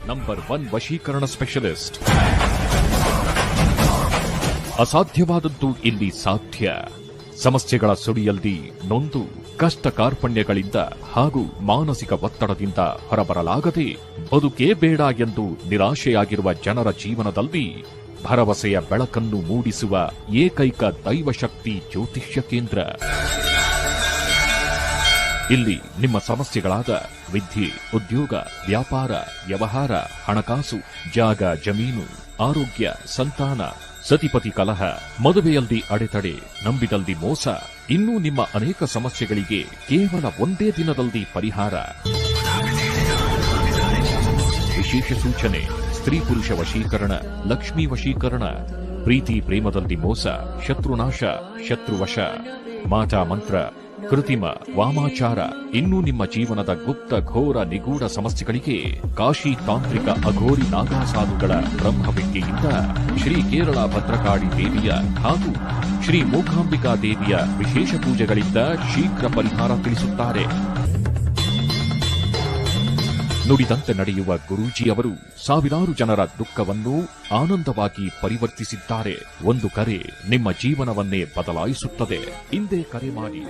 Number 1 ವಶೀಕರಣ specialist. ಅಸಾಧ್ಯವಾದದ್ದು ಇಲ್ಲಿ ಸಾಧ್ಯ. ಸಮಸ್ಯೆಗಳ ಸುಳಿಯಲ್ಲಿ ನೊಂದು ಕಷ್ಟ ಕಾರ್ಪಣ್ಯಗಳಿಂದ ಹಾಗೂ ಮಾನಸಿಕ ಒತ್ತಡದಿಂದ ಹೊರಬರಲಾಗದೆ ಬದುಕೇ ಬೇಡ ಎಂದು ನಿರಾಶೆಯಾಗಿರುವ ಜನರ ಜೀವನದಲ್ಲಿ ಭರವಸೆಯ ಬೆಳಕನ್ನು ಮೂಡಿಸುವ ಏಕೈಕ ದೈವಶಕ್ತಿ ಜ್ಯೋತಿಷ್ಯ ಕೇಂದ್ರ. ಇಲ್ಲಿ ನಿಮ್ಮ ಸಮಸ್ಯೆಗಳಾದ ವಿದ್ಯೆ, ಉದ್ಯೋಗ, ವ್ಯಾಪಾರ, ವ್ಯವಹಾರ, ಹಣಕಾಸು, ಜಾಗ, ಜಮೀನು, ಆರೋಗ್ಯ, ಸಂತಾನ, ಸತಿಪತಿ ಕಲಹ, ಮದುವೆಯಲ್ಲಿ ಅಡೆತಡೆ, ನಂಬಿದಲ್ಲಿ ಮೋಸ, ಇನ್ನೂ ನಿಮ್ಮ ಅನೇಕ ಸಮಸ್ಯೆಗಳಿಗೆ ಕೇವಲ ಒಂದೇ ದಿನದಲ್ಲಿ ಪರಿಹಾರ. ವಿಶೇಷ ಸೂಚನೆ: ಸ್ತ್ರೀ ಪುರುಷ ವಶೀಕರಣ, ಲಕ್ಷ್ಮೀ ವಶೀಕರಣ, ಪ್ರೀತಿ ಪ್ರೇಮದಲ್ಲಿ ಮೋಸ, ಶತ್ರುನಾಶ, ಶತ್ರುವಶ, ಮಾಟಾ ಮಂತ್ರ, ಕೃತಿಮ, ವಾಮಾಚಾರ, ಇನ್ನೂ ನಿಮ್ಮ ಜೀವನದ ಗುಪ್ತ ಘೋರ ನಿಗೂಢ ಸಮಸ್ಯೆಗಳಿಗೆ ಕಾಶಿ ತಾಂತ್ರಿಕ ಅಘೋರಿ ನಾಗಾಸಾಧುಗಳ ಬ್ರಹ್ಮವಿದ್ಯೆಯಿಂದ ಶ್ರೀ ಕೇರಳ ಭದ್ರಕಾಳಿ ದೇವಿಯ ಹಾಗೂ ಶ್ರೀ ಮೂಕಾಂಬಿಕಾ ದೇವಿಯ ವಿಶೇಷ ಪೂಜೆಗಳಿಂದ ಶೀಘ್ರ ಪರಿಹಾರ ತಿಳಿಸುತ್ತಾರೆ. ನುಡಿದಂತೆ ನಡೆಯುವ ಗುರೂಜಿಯವರು ಸಾವಿರಾರು ಜನರ ದುಃಖವನ್ನು ಆನಂದವಾಗಿ ಪರಿವರ್ತಿಸಿದ್ದಾರೆ. ಒಂದು ಕರೆ ನಿಮ್ಮ ಜೀವನವನ್ನೇ ಬದಲಾಯಿಸುತ್ತದೆ. ಹಿಂದೆ ಕರೆ ಮಾಡಿ.